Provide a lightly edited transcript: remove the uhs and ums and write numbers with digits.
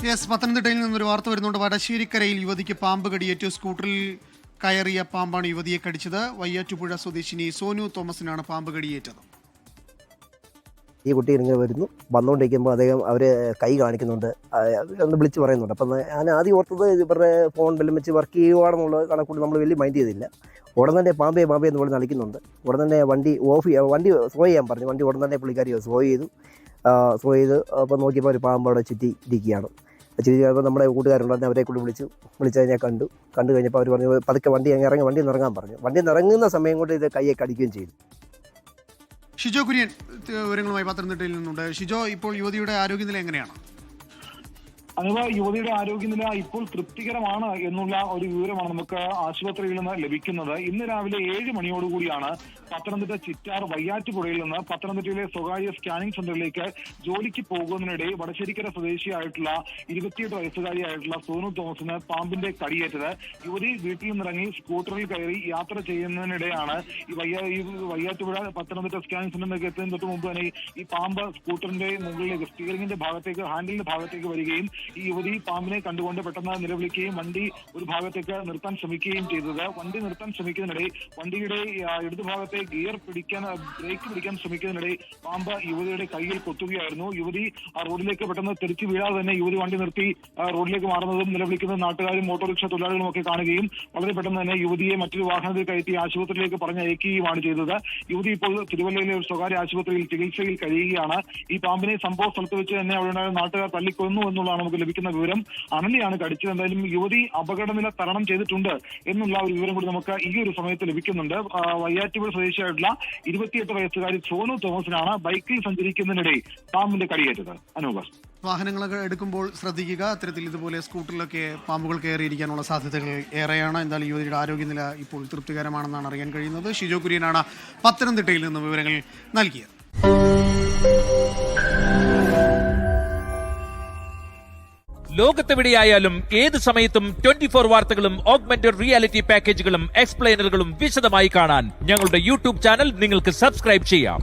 Yes, പത്തനംതിട്ടയിൽ നിന്നൊരു വാർത്ത വരുന്നുണ്ട്. വടശ്ശേരിക്കരയിൽ യുവതിക്ക് പാമ്പ് കടിയേറ്റു. സ്കൂട്ടറിൽ കയറിയ പാമ്പാണ് യുവതിയെ കടിച്ചത്. വയ്യാറ്റുപുഴ സ്വദേശിനി സോനു തോമസിനാണ് പാമ്പ് കടിയേറ്റത്. ഈ കുട്ടി ഇങ്ങനെ വരുന്നു, വന്നുകൊണ്ടിരിക്കുമ്പോൾ അദ്ദേഹം അവർ കൈ കാണിക്കുന്നുണ്ട്, ഒന്ന് വിളിച്ച് പറയുന്നുണ്ട്. അപ്പം ഞാൻ ആദ്യം ഓർത്തത് ഇവരുടെ ഫോൺ ബെല്ലും വെച്ച് വർക്ക് ചെയ്യുവാണെന്നുള്ള കണക്കൂടി നമ്മൾ വലിയ മൈൻഡ് ചെയ്തില്ല. ഉടൻ തന്നെ പാമ്പേ എന്ന് പറഞ്ഞ് കളിക്കുന്നുണ്ട്. ഉടൻ തന്നെ വണ്ടി സ്ലോ ചെയ്യാൻ പറഞ്ഞു. വണ്ടി ഉടൻ തന്നെ പുള്ളിക്കാരി സ്ലോ ചെയ്ത് അപ്പോൾ നോക്കിയപ്പോൾ ഒരു പാമ്പ് അവിടെ ചുറ്റി ഇരിക്കുകയാണ്. അപ്പോൾ നമ്മുടെ കൂട്ടുകാരുണ്ടായിരുന്നു, അവരെ കൂടി വിളിച്ച് കഴിഞ്ഞാൽ കണ്ടു കഴിഞ്ഞപ്പോൾ അവർ പറഞ്ഞു പതുക്കെ വണ്ടി ഇറങ്ങാൻ പറഞ്ഞു. വണ്ടി ഇറങ്ങുന്ന സമയം കൊണ്ട് ഇത് കൈയെ കടിക്കുകയും ചെയ്തു. ഷിജോ കുര്യൻ വിവരങ്ങളുമായി പത്തനംതിട്ടയിൽ നിന്നുണ്ട്. ഷിജോ, ഇപ്പോൾ യുവതിയുടെ ആരോഗ്യനില എങ്ങനെയാണ്? അഥവാ യുവതിയുടെ ആരോഗ്യനില ഇപ്പോൾ തൃപ്തികരമാണ് എന്നുള്ള ഒരു വിവരമാണ് നമുക്ക് ആശുപത്രിയിൽ നിന്ന് ലഭിക്കുന്നത്. ഇന്ന് രാവിലെ 7 മണിയോടുകൂടിയാണ് പത്തനംതിട്ട ചിറ്റാർ വയ്യാറ്റുപുഴയിൽ നിന്ന് പത്തനംതിട്ടയിലെ സ്വകാര്യ സ്കാനിംഗ് സെന്ററിലേക്ക് ജോലിക്ക് പോകുന്നതിനിടെ വടശ്ശേരിക്കര സ്വദേശിയായിട്ടുള്ള 28 വയസ്സുകാരിയായിട്ടുള്ള സോനു തോമസിന് പാമ്പിന്റെ കടിയേറ്റത്. യുവതി വീട്ടിൽ നിന്നിറങ്ങി സ്കൂട്ടറിൽ കയറി യാത്ര ചെയ്യുന്നതിനിടെയാണ് ഈ വയ്യാറ്റുപുഴ പത്തനംതിട്ട സ്കാനിംഗ് സെന്ററിലേക്ക് എത്തുന്നതിന് തൊട്ട് മുമ്പ് തന്നെ ഈ പാമ്പ് സ്കൂട്ടറിന്റെ മുകളിലേക്ക് സ്റ്റിയറിംഗിന്റെ ഭാഗത്തേക്ക് ഹാൻഡിലിന്റെ ഭാഗത്തേക്ക് വരികയും ഈ യുവതി പാമ്പിനെ കണ്ടുകൊണ്ട് പെട്ടെന്ന് നിലവിളിക്കുകയും വണ്ടി ഒരു ഭാഗത്തേക്ക് നിർത്താൻ ശ്രമിക്കുകയും ചെയ്തത്. വണ്ടി നിർത്താൻ ശ്രമിക്കുന്നതിനിടെ വണ്ടിയുടെ ഇടതുഭാഗത്തെ ബ്രേക്ക് പിടിക്കാൻ ശ്രമിക്കുന്നതിനിടെ പാമ്പ് യുവതിയുടെ കയ്യിൽ കൊത്തുകയായിരുന്നു. യുവതി റോഡിലേക്ക് പെട്ടെന്ന് തെറിച്ചു വീഴാതെ തന്നെ യുവതി വണ്ടി നിർത്തി റോഡിലേക്ക് മാറുന്നതും നിലവിളിക്കുന്ന നാട്ടുകാരും ഓട്ടോറിക്ഷ തൊഴിലാളികളും ഒക്കെ കാണുകയും വളരെ പെട്ടെന്ന് തന്നെ യുവതിയെ മറ്റൊരു വാഹനത്തിൽ കയറ്റി ആശുപത്രിയിലേക്ക് പറഞ്ഞയക്കുകയുമാണ് ചെയ്തത്. യുവതി ഇപ്പോൾ തിരുവല്ലയിലെ ഒരു സ്വകാര്യ ആശുപത്രിയിൽ ചികിത്സയിൽ കഴിയുകയാണ്. ഈ പാമ്പിനെ സംഭവ സ്ഥലത്ത് വെച്ച് തന്നെ അവിടെ നാട്ടുകാർ തല്ലിക്കൊന്നു എന്നുള്ളതാണ് നമുക്ക് ലഭിക്കുന്ന വിവരം. അണലിയാണ് കടിച്ചത്. എന്തായാലും യുവതി അപകടനില തരണം ചെയ്തിട്ടുണ്ട് എന്നുള്ള ഒരു വിവരം കൂടി നമുക്ക് ഈ ഒരു സമയത്ത് ലഭിക്കുന്നുണ്ട്. വയ്യാറ്റുപുഴ സ്വദേശിയായിട്ടുള്ള 28 വയസ്സുകാരി സോനു തോമസിനാണ് ബൈക്കിൽ സഞ്ചരിക്കുന്നതിനിടെ പാമ്പിന്റെ കടിയേറ്റത്. അനൂപ്, വാഹനങ്ങളൊക്കെ എടുക്കുമ്പോൾ ശ്രദ്ധിക്കുക. അത്തരത്തിൽ ഇതുപോലെ സ്കൂട്ടറിലൊക്കെ പാമ്പുകൾ കയറിയിരിക്കാനുള്ള സാധ്യതകൾ ഏറെയാണ്. എന്തായാലും യുവതിയുടെ ആരോഗ്യനില ഇപ്പോൾ തൃപ്തികരമാണെന്നാണ് അറിയാൻ കഴിയുന്നത്. ഷിജോ കുര്യനാണ് പത്തനംതിട്ടയിൽ നിന്ന് വിവരങ്ങൾ നൽകിയത്. ലോകത്തെവിടെയായാലും ഏത് സമയത്തും 24 വാർത്തകളും ഓഗ്മെന്റഡ് റിയാലിറ്റി പാക്കേജുകളും എക്സ്പ്ലെയിനറുകളും വിശദമായി കാണാൻ ഞങ്ങളുടെ യൂട്യൂബ് ചാനൽ നിങ്ങൾക്ക് സബ്സ്ക്രൈബ് ചെയ്യാം.